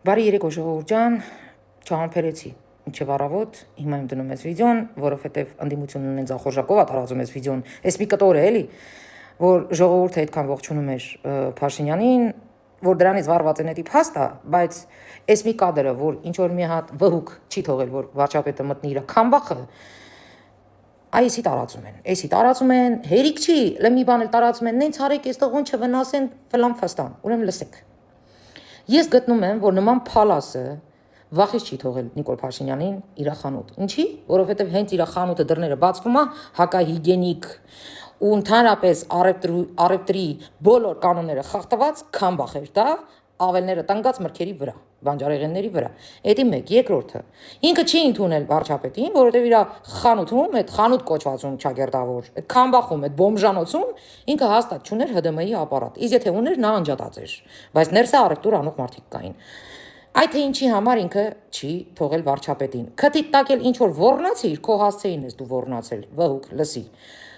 Բարի երեկո ժողովուրդ ջան, չհամբերեցի մինչև առավոտ, հիմա եմ դնում ես վիդեոն, որովհետև ընդդիմությունն ունեն ձախորժակով ատարածում ես վիդեոն, էս մի կտոր է էլի, որ ժողովուրդը այդքան ողջունում էր Փաշինյանին, որ դրանից վարված է նետի փաստա, բայց էս մի կադրը, որ ինչ որ մի հատ վհուկ չի թողել, որ վարչապետը մտնի իր քամբախը, այսի տարածում են, հերիք չի, լեմի բան էլ տարածում են, նենց արեք, այստեղ ոնց չվնասեն, ֆլան ֆաստան, ուրեմն լսեք։ Ես գտնում եմ, որ նման փալասը վախից չի թողել Նիկոլ Փաշինյանին իր խանութ։ Ինչի՞, որովհետև հենց իր խանութը դռները բացվում է, հակահիգենիկ ու ընդհանրապես առևտրի բոլոր կանոնները խախտված քամբախ էր դա, ավելները տնկած մրգերի վրա, բանջարեղենների վրա։ Էդի մեկ, երկրորդը։ Ինքը չի ընդունել վարչապետին, որովհետև իր խանութում, այդ խանութ կոչվածում չագերտավոր, այդ քամբախում, այդ բոմժանոցում ինքը հաստատ չուներ ՀԴՄ-ի ապարատ։ Իսկ եթե ուներ, նա անջատած էր, բայց ներսը առևտուր անող մարդիկ կային։ Այդ թե ինչի համար ինքը չի թողել վարչապետին։ Քթի տակ էլ ինչ որ ոռնացիր, քո հասցեին ես դու ոռնացել, վհուկ, լսի։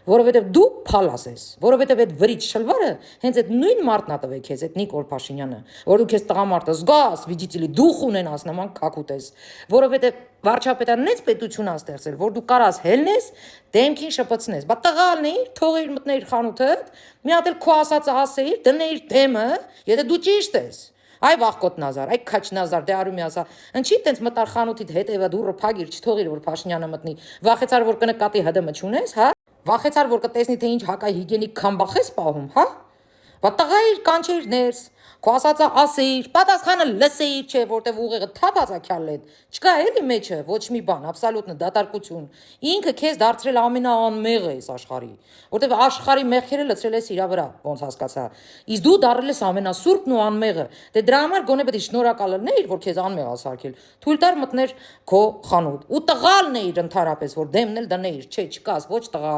Որովհետև դու փալաս ես, որովհետև այդ վրիչ շլվարը հենց այդ նույն մարդն է տվել քեզ, այդ Նիկոլ Փաշինյանը, որ դու քեզ տղամարդը զգաս, վիճիցիլի դուխ ունենաս նման քակուտ ես, որովհետև վարչապետան նենց պետություն է ստեղծել, որ դու կարաս հելնես, դեմքին շպցնես, բա տղալն էիր, թողեիր մտներ խանութդ, մի հատ էլ քո ասածը ասեիր, դնեիր դեմը, եթե դու ճիշտ ես։ Այ վախկոտ Նազար, այ քաչ Նազար, դե արումի ասա, ինչի տենց մտար խանութիդ հետևա դուրը փագիր, չթողիր որ Փաշինյանը մտնի, վախեցար որ կնկատի ՀԴՄ չունես, հա։ Վախեցար որ կտեսնի թե ինչ հակահիգենիկ քամբախ ես պահում, հա։ Բա տղայիր կանչեիր ներս, քո ասածը ասեիր, պատասխանը լսեիր, չէ, որտեվ ուղեղը թափածա քյալետ, չկա էլի մեջը ոչ մի բան, աբսոլյուտն դատարկություն։ Ինքը քեզ դարձրել ամենաանմեղը ես աշխարհի, որտեվ աշխարհի մեղքերը լցրել ես իր վրա, ոնց հասկացա։ Իսկ դու դառել ես ամենասուրբն ու անմեղը։ Դե դրա համար գոնե պետք է շնորհակալ լինեիր, որ քեզ անմեղ ասարկել։ Թույլ տար մտներ քո խանութ։ Ու տղալն էիր ընդհանրապես, որ դեմն էլ դնեիր, չէ, չկաս ոչ տղա,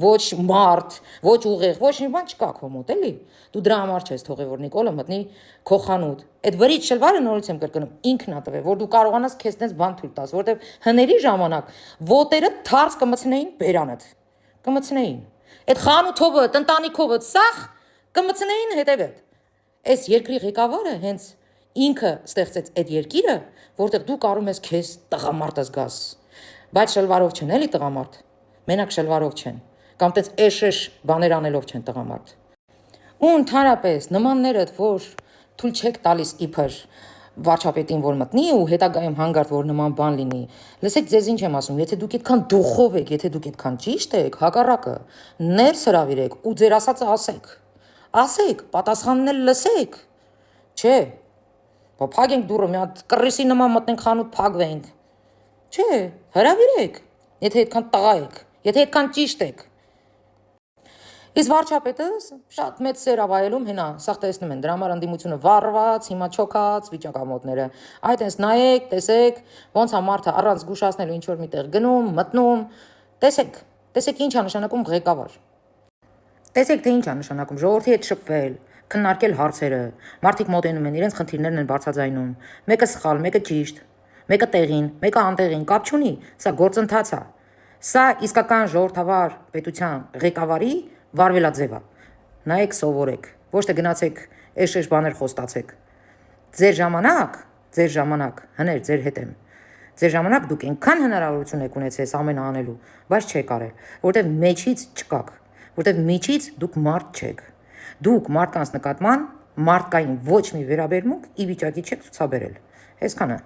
ոչ մարդ, ոչ ուղեղ, ոչ մի բան չկա քո մոտ, էլի։ Դու դրա համար չես թողել որ Նիկոլը մտնի քո խանութ։ Այդ վրիչ շլվարը նորից եմ կրկնում, ինքն է տվել, որ դու կարողանաս քեզ տես բան թույլ տաս, որտեվ հների ժամանակ ոտերը թարս կմցնեին բերանդ։ Կմցնեին։ Այդ խանութովը, տնտանիքովը, սախ կմցնեին հետևդ։ Այս երկրի ղեկավարը հենց ինքը ստեղծեց այդ երկիրը, որտեղ դու կարող ես քեզ տղամարդ զգաս։ Բայց շլվարով չեն էլի տղամարդ։ Մենակ շլվարով չեն, կամ տես էշ բաներ անելով չեն տղամարդ։ Ու ընդհանրապես նմաններդ, որ թույլ չեք տալիս իբր վարչապետին որ մտնի ու հետագայում հանգարտ որ նման բան լինի։ Լսեք, ձեզ ինչ եմ ասում, եթե դուք այդքան դուխով եք, եթե դուք այդքան ճիշտ եք, հակառակը ներս հրավիրեք ու ձեր ասածը ասեք։ Ասեք, պատասխանն էլ լսեք։ Չէ։ Բա փագենք դուրը, մի հատ կռիսի նման մտնենք խանութ փագվենք։ Չէ, հրավիրեք, եթե այդքան տղա եք, եթե այդքան ճիշտ եք։ Իսկ վարչապետը շատ մեծ սեր ավայելում հենա, սաղ տեսնում են, դրա համար ընդդիմությունը վառված, հիմա չոքած վիճակամոտները։ Այդ հենց նայեք, տեսեք, ոնց է մարդը առանց զգուշացնելու ինչ որ միտեղ գնում, մտնում, տեսեք ինչ է նշանակում ղեկավար։ Տեսեք թե ինչ է նշանակում ժողովրդի հետ շփվել, քննարկել հարցերը, մարդիկ մոտենում են, իրենց խնդիրներն են բարձրաձայնում, մեկը սխալ, մեկը ճիշտ, մեկը տեղին, մեկը անտեղին, կապ չունի, սա գործընթաց է։ Սա իսկական ժողովրդավար պետության ղեկավարի վարվելաձև է։ Նայեք, սովորեք, ոչ թե գնացեք էշ բաներ խոստացեք։ Ձեր ժամանակ, հներ ձեր հետ եմ։ Ձեր ժամանակ դուք այնքան հնարավորություն եք ունեցել ամենը անելու, բայց չեք արել, որտեվ մեջից չկաք, որտեվ միջից դուք մարդ չեք։ Դուք մարդկանց նկատմամբ մարդկային ոչ մի վերաբերմունք ի վիճակի չեք ցուցաբերել։ Այսքանը։